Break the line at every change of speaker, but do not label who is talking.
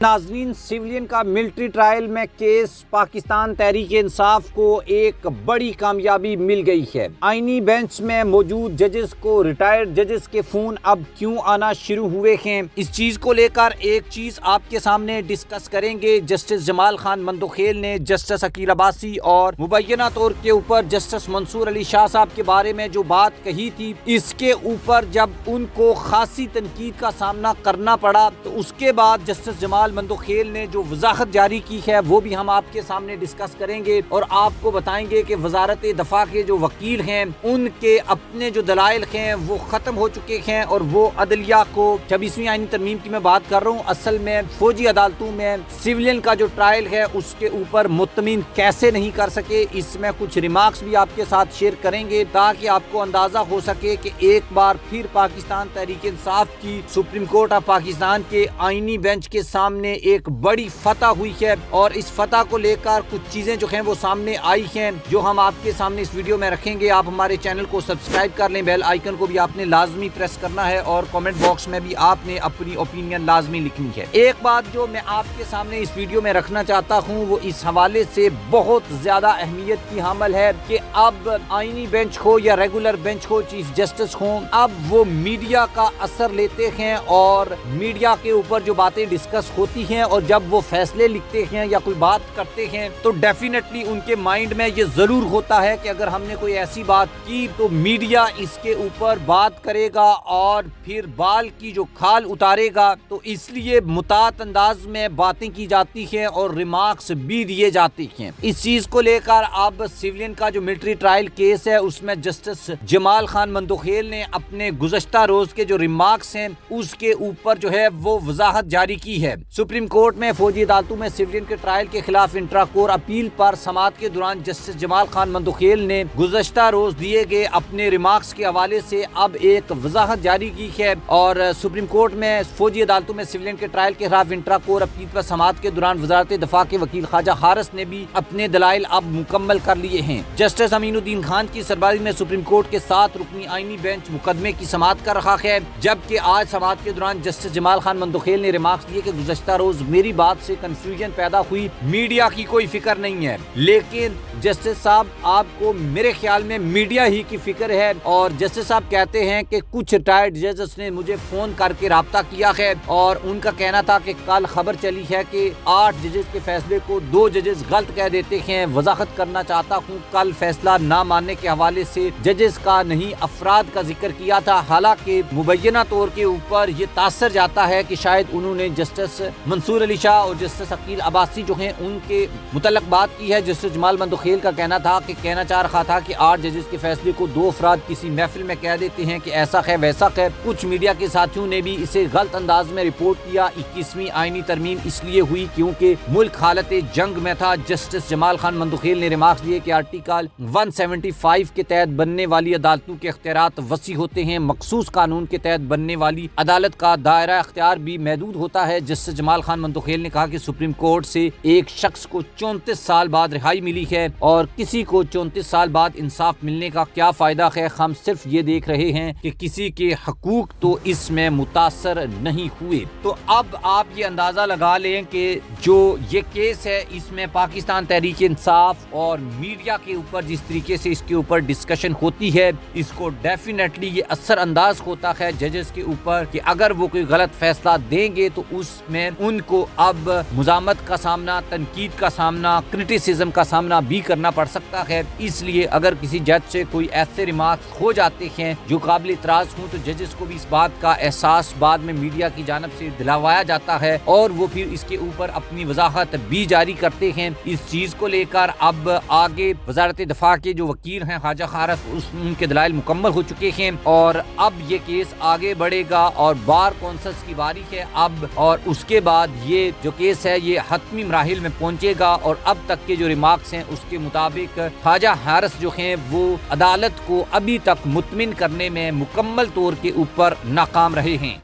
ناظرین، سویلین کا military trial میں کیس پاکستان تحریک انصاف کو ایک بڑی کامیابی مل گئی ہے۔ آئینی بینچ میں موجود ججز کو ریٹائرڈ ججز کے فون اب کیوں آنا شروع ہوئے ہیں، اس چیز کو لے کر ایک چیز آپ کے سامنے ڈسکس کریں گے۔ جسٹس جمال خان مندوخیل نے جسٹس عقیل عباسی اور مبینہ طور کے اوپر جسٹس منصور علی شاہ صاحب کے بارے میں جو بات کہی تھی، اس کے اوپر جب ان کو خاصی تنقید کا سامنا کرنا پڑا تو اس کے بعد جسٹس جمال مندوخیل نے جو وضاحت جاری کی ہے وہ بھی ہم آپ کے سامنے ڈسکس کریں گے اور آپ کو بتائیں گے کہ وزارت دفاع کے جو وکیل ہیں ان کے اپنے جو دلائل ہیں وہ ختم ہو چکے ہیں اور وہ عدلیہ کو 26ویں آئینی ترمیم کی میں بات کر رہا ہوں، اصل میں فوجی عدالتوں میں سویلین کا جو ٹرائل ہے اس کے اوپر مطمئن کیسے نہیں کر سکے۔ اس میں کچھ ریمارکس بھی آپ کے ساتھ شیئر کریں گے تاکہ آپ کو اندازہ ہو سکے کہ ایک بار پھر پاکستان تحریک انصاف کی سپریم کورٹ آف پاکستان کے آئینی بینچ کے سامنے ایک بڑی فتح ہوئی ہے اور اس فتح کو لے کر کچھ چیزیں جو ہیں وہ سامنے آئی ہیں جو ہم آپ کے سامنے اس ویڈیو میں رکھیں گے۔ آپ ہمارے چینل کو سبسکرائب کر لیں، بیل آئیکن کو بھی آپ نے لازمی پریس کرنا ہے اور کامنٹ باکس میں بھی آپ نے اپنی اوپینین لازمی لکھنی ہے۔ ایک بات جو میں آپ کے سامنے اس ویڈیو میں رکھنا چاہتا ہوں وہ اس حوالے سے بہت زیادہ اہمیت کی حامل ہے کہ اب آئینی بینچ ہو یا ریگولر بینچ ہو، چیف جسٹس ہوں، اب وہ میڈیا کا اثر لیتے ہیں اور میڈیا کے اوپر جو باتیں ڈسکس ہوتی ہیں اور جب وہ فیصلے لکھتے ہیں یا کوئی بات کرتے ہیں تو ڈیفینیٹلی ان کے مائنڈ میں یہ ضرور ہوتا ہے کہ اگر ہم نے کوئی ایسی بات کی تو میڈیا اس کے اوپر بات کرے گا اور پھر بال کی جو کھال اتارے گا، تو اس لیے متعدد انداز میں باتیں کی جاتی ہیں اور ریمارکس بھی دیے جاتے ہیں۔ اس چیز کو لے کر اب سویلین کا جو ملٹری ٹرائل کیس ہے اس میں جسٹس جمال خان مندوخیل نے اپنے گزشتہ روز کے جو ریمارکس ہیں اس کے اوپر جو ہے وہ وضاحت جاری کی ہے۔ سپریم کورٹ میں فوجی عدالتوں میں سویلین کے ٹرائل کے خلاف انٹرا کور اپیل پر سماعت کے دوران جسٹس جمال خان مندوخیل نے گزشتہ روز دیے گئے اپنے ریمارکس کے حوالے سے اب ایک وضاحت جاری کی ہے اور سپریم کورٹ میں فوجی عدالتوں میں سویلین کے ٹرائل کے خلاف انٹرا کور اپیل پر سماعت کے دوران وزارت دفاع کے وکیل خواجہ حارث نے بھی اپنے دلائل اب مکمل کر لیے ہیں۔ جسٹس امین الدین خان کی سربراہی میں سپریم کورٹ کے 7 رکنی آئینی بینچ مقدمے کی سماعت کر رہا ہے، جبکہ آج سماعت کے دوران جسٹس جمال خان مندوخیل نے ریمارکس دیے کہ گزشتہ روز میری بات سے کنفیوژن پیدا ہوئی، میڈیا کی کوئی فکر نہیں ہے، لیکن جسٹس صاحب آپ کو میرے خیال میں میڈیا ہی کی فکر ہے۔ اور جسٹس صاحب کہتے ہیں کہ کچھ ریٹائرڈ ججز نے مجھے فون کر کے رابطہ کیا ہے اور ان کا کہنا تھا کہ کل خبر چلی ہے کہ 8 ججز کے فیصلے کو 2 ججز غلط کہہ دیتے ہیں۔ وضاحت کرنا چاہتا ہوں، کل فیصلہ نہ ماننے کے حوالے سے ججز کا نہیں افراد کا ذکر کیا تھا، حالانکہ مبینہ طور کے اوپر یہ تاثر جاتا ہے کہ شاید انہوں نے جسٹس منصور علی شاہ اور جسٹس عقیل عباسی جو ہیں ان کے متعلق بات کی ہے۔ جسٹس جمال مندوخیل کا کہنا تھا کہ کہنا چاہ رہا تھا کہ 8 ججز کے فیصلے کو 2 افراد کسی محفل میں کہہ دیتے ہیں کہ ایسا ہے ویسا ہے۔ کچھ میڈیا کے ساتھیوں نے بھی اسے غلط انداز میں رپورٹ کیا۔ 21ویں آئینی ترمیم اس لیے ہوئی کیونکہ ملک حالت جنگ میں تھا۔ جسٹس جمال خان مندوخیل نے ریمارکس دیے کہ آرٹیکل 175 کے تحت بننے والی عدالتوں کے اختیارات وسیع ہوتے ہیں، مخصوص قانون کے تحت بننے والی عدالت کا دائرہ اختیار بھی محدود ہوتا ہے۔ جسٹس جمال خان مندوخیل نے کہا کہ سپریم کورٹ سے ایک شخص کو 34 سال بعد رہائی ملی ہے اور کسی کو 34 سال بعد انصاف ملنے کا کیا فائدہ ہے، ہم صرف یہ دیکھ رہے ہیں کہ کسی کے حقوق تو اس میں متاثر نہیں ہوئے۔ تو اب آپ یہ اندازہ لگا لیں کہ جو یہ کیس ہے اس میں پاکستان تحریک انصاف اور میڈیا کے اوپر جس طریقے سے اس کے اوپر ڈسکشن ہوتی ہے، اس کو ڈیفینیٹلی یہ اثر انداز ہوتا ہے ججز کے اوپر کہ اگر وہ کوئی غلط فیصلہ دیں گے تو اس میں ان کو اب مزاحمت کا سامنا، تنقید کا سامنا، کرٹیسزم کا سامنا بھی کرنا پڑ سکتا ہے۔ اس لیے اگر کسی جج سے کوئی ایسے ریمارکس ہو جاتے ہیں جو قابل اعتراض ہوں تو ججز کو بھی اس بات کا احساس بعد میں میڈیا کی جانب سے دلوایا جاتا ہے اور وہ پھر اس کے اوپر اپنی وضاحت بھی جاری کرتے ہیں۔ اس چیز کو لے کر اب آگے وزارت دفاع کے جو وکیل ہیں خواجہ حارث، ان کے دلائل مکمل ہو چکے ہیں اور اب یہ کیس آگے بڑھے گا اور بار کونسلز کی باری ہے اب، اور اس کے بعد یہ جو کیس ہے یہ حتمی مراحل میں پہنچے گا اور اب تک کے جو ریمارکس ہیں اس کے مطابق خواجہ حارث جو ہیں وہ عدالت کو ابھی تک مطمئن کرنے میں مکمل طور کے اوپر ناکام رہے ہیں۔